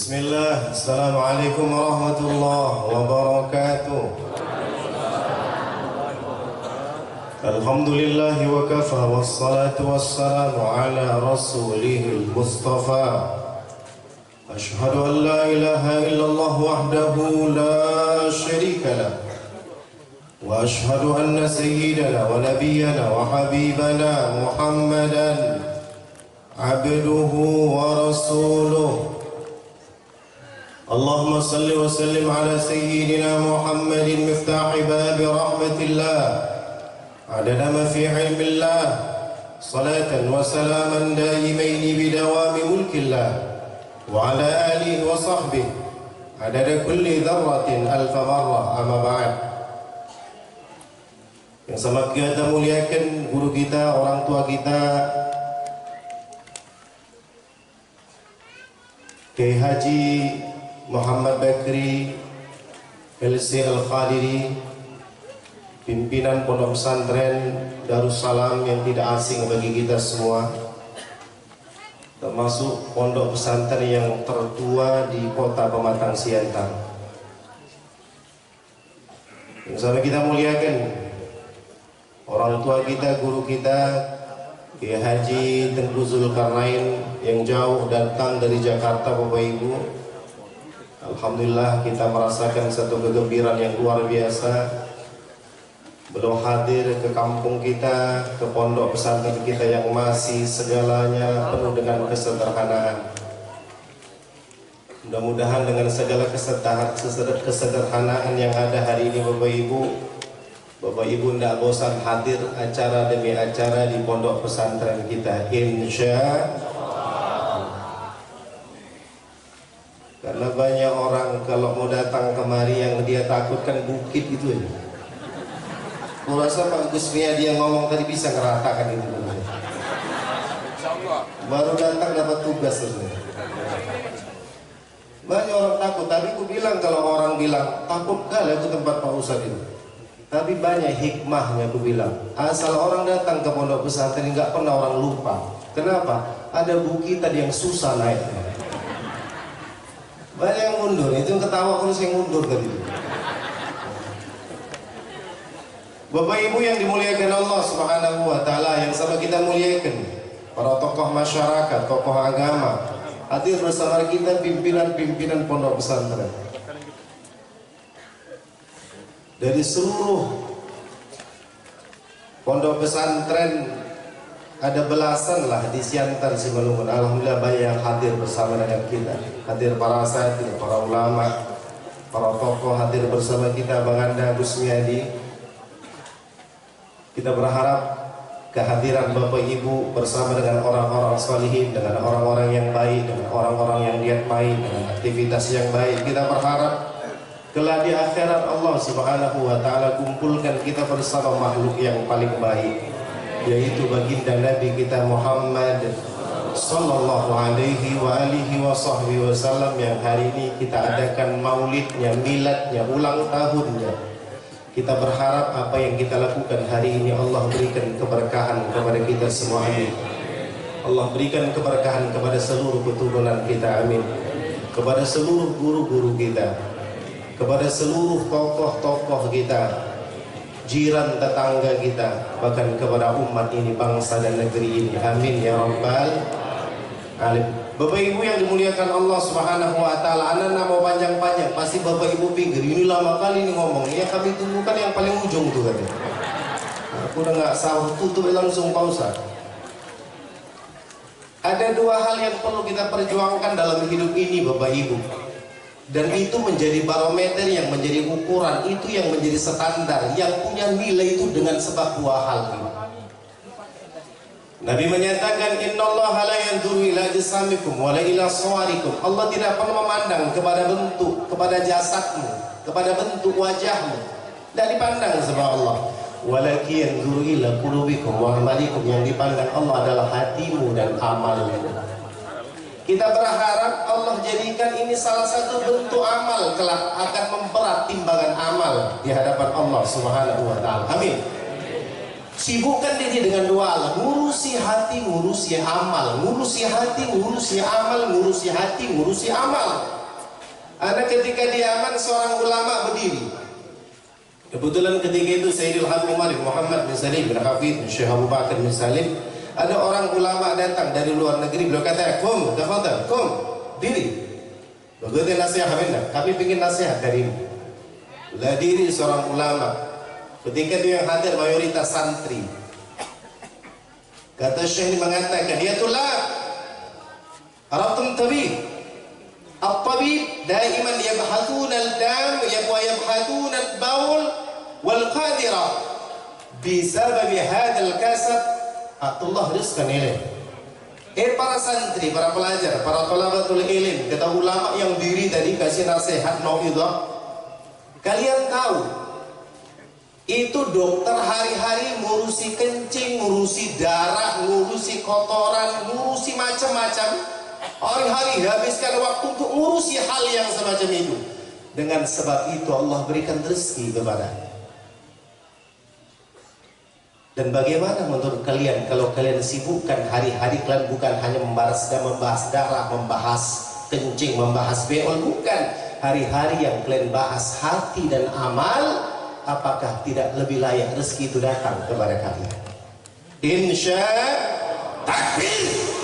Bismillah, Assalamualaikum warahmatullahi wabarakatuh. Alhamdulillahi wa kafa, wassalatu wassalamu ala rasulihil mustafa. Ashhadu an la ilaha illallah wahdahu la sharika lah, wa ashhadu anna sayyidana wa nabiyyana wa habibana Muhammadan abduhu wa rasuluh. Allahumma salli wa sallim ala sayyidina Muhammadin miftahi babi rahmatillah adada ma fi ilmillah salatan wa salaman daimaini bidawami mulkillah wa ala alihi wa sahbihi adada kulli dharratin alfa marrah amma ba'd. Yang sama kita muliakan guru kita, orang tua kita, Kiai Haji Muhammad Bakri LC Al-Khadiri, pimpinan Pondok Pesantren Darussalam yang tidak asing bagi kita semua, termasuk pondok pesantren yang tertua di kota Pematang Siantar. Yang sama kita muliakan orang tua kita, guru kita, Kiai Haji Tengku Zulkarnain yang jauh datang dari Jakarta, Bapak Ibu. Alhamdulillah kita merasakan satu kegembiraan yang luar biasa. Beliau hadir ke kampung kita, ke pondok pesantren kita yang masih segalanya penuh dengan kesederhanaan. Mudah-mudahan dengan segala kesederhanaan yang ada hari ini, Bapak Ibu tidak bosan hadir acara demi acara di pondok pesantren kita, insya. Karena banyak orang kalau mau datang kemari yang dia takutkan bukit itu ya. Aku rasa Pak Gus Miadi yang ngomong tadi bisa ngeratakan itu. Baru datang dapat tugas sebenarnya. Banyak orang takut, tapi aku bilang kalau orang bilang takut kali aku tempat Pak Ustadz itu. Tapi banyak hikmahnya aku bilang. Asal orang datang ke pondok pesantren nggak pernah orang lupa. Kenapa? Ada bukitan yang susah naiknya. Banyak yang mundur, itu yang ketawa terus yang mundur tadi. Bapak Ibu yang dimuliakan Allah Subhanahu wa taala, yang sama kita muliakan para tokoh masyarakat, tokoh agama, hadir bersama kita pimpinan-pimpinan pondok pesantren. Dari seluruh pondok pesantren ada belasan lah di Siantar Simalungun. Alhamdulillah banyak yang hadir bersama dengan kita. Hadir para asatidz, para ulama, para tokoh hadir bersama kita. Bang Anda, Gus Miadi. Kita berharap kehadiran Bapak Ibu bersama dengan orang-orang salihin, dengan orang-orang yang baik, dengan orang-orang yang niat baik, dengan aktivitas yang baik. Kita berharap kelak di akhirat Allah Subhanahu wa taala kumpulkan kita bersama makhluk yang paling baik, yaitu baginda Nabi kita Muhammad sallallahu alaihi wa alihi wa sahbihi wasallam, yang hari ini kita adakan maulidnya, miladnya, ulang tahunnya. Kita berharap apa yang kita lakukan hari ini Allah berikan keberkahan kepada kita semua, amin. Allah berikan keberkahan kepada seluruh keturunan kita, amin. Kepada seluruh guru-guru kita, kepada seluruh tokoh-tokoh kita, jiran tetangga kita, bahkan kepada umat ini, bangsa dan negeri ini, amin ya rabbal alamin. Bapak Ibu yang dimuliakan Allah Subhanahu wa taala, anak mau panjang-panjang pasti Bapak Ibu pikir ini lama kali ini ngomong. Ya kami tunggukan yang paling ujung tuh katanya. Aku udah nggak sahur, tutup langsung pausa. Ada dua hal yang perlu kita perjuangkan dalam hidup ini, Bapak Ibu. Dan itu menjadi barometer, yang menjadi ukuran, itu yang menjadi standar, yang punya nilai itu dengan sebab dua hal ini. Nabi menyatakan, innallaha la yanzuru ila ajsamikum wa la ila suwarikum. Allah tidak pernah memandang kepada bentuk, kepada jasadmu, kepada bentuk wajahmu. Tidak dipandang sama Allah. Walakin yanzuru ila qulubikum wa amalikum. Yang dipandang Allah adalah hatimu dan amalmu. Kita berharap Allah jadikan ini salah satu bentuk amal, kelak akan memberat timbangan amal di hadapan Allah Subhanahu wa taala. Amin. Sibukkan diri dengan doa, ngurusi hati, ngurusi amal, ngurusi hati, ngurusi amal, ngurusi hati, ngurusi amal. Anak ketika di Yaman seorang ulama berdiri. Kebetulan ketika itu Sayyidul Habib Umar bin Muhammad bin Salim bin Hafid bin Syekh Abu Bakar bin Salim. Ada orang ulama datang dari luar negeri, beliau kata, "Kum, tafadhal, kum, diri." Begitu nasihat habibna, kami ingin nasihat darimu. Lah diri seorang ulama. Ketika dia yang hadir mayoritas santri. Kata Syekh ini mengatakan, "Ya tulab, Arabtum tabib. At-tabib daiman yabhathuna al-dam wa yabhathuna al-bawl wal qadira. Bisabab hadha al-kasab atullah rizqan ilaih." Para santri, para pelajar, para talabatul ilm, kata ulama yang diri tadi kasih nasihat nauidhah. Kalian tahu itu dokter hari-hari ngurusi kencing, ngurusi darah, ngurusi kotoran, ngurusi macam-macam. Hari-hari habiskan waktu untuk ngurusi hal yang semacam itu. Dengan sebab itu Allah berikan rezeki kepadanya. Dan bagaimana menurut kalian kalau kalian sibukkan hari-hari kalian bukan hanya membahas darah, membahas kencing, membahas beol, bukan. Hari-hari yang kalian bahas hati dan amal, apakah tidak lebih layak rezeki itu datang kepada kalian? Insya takbir.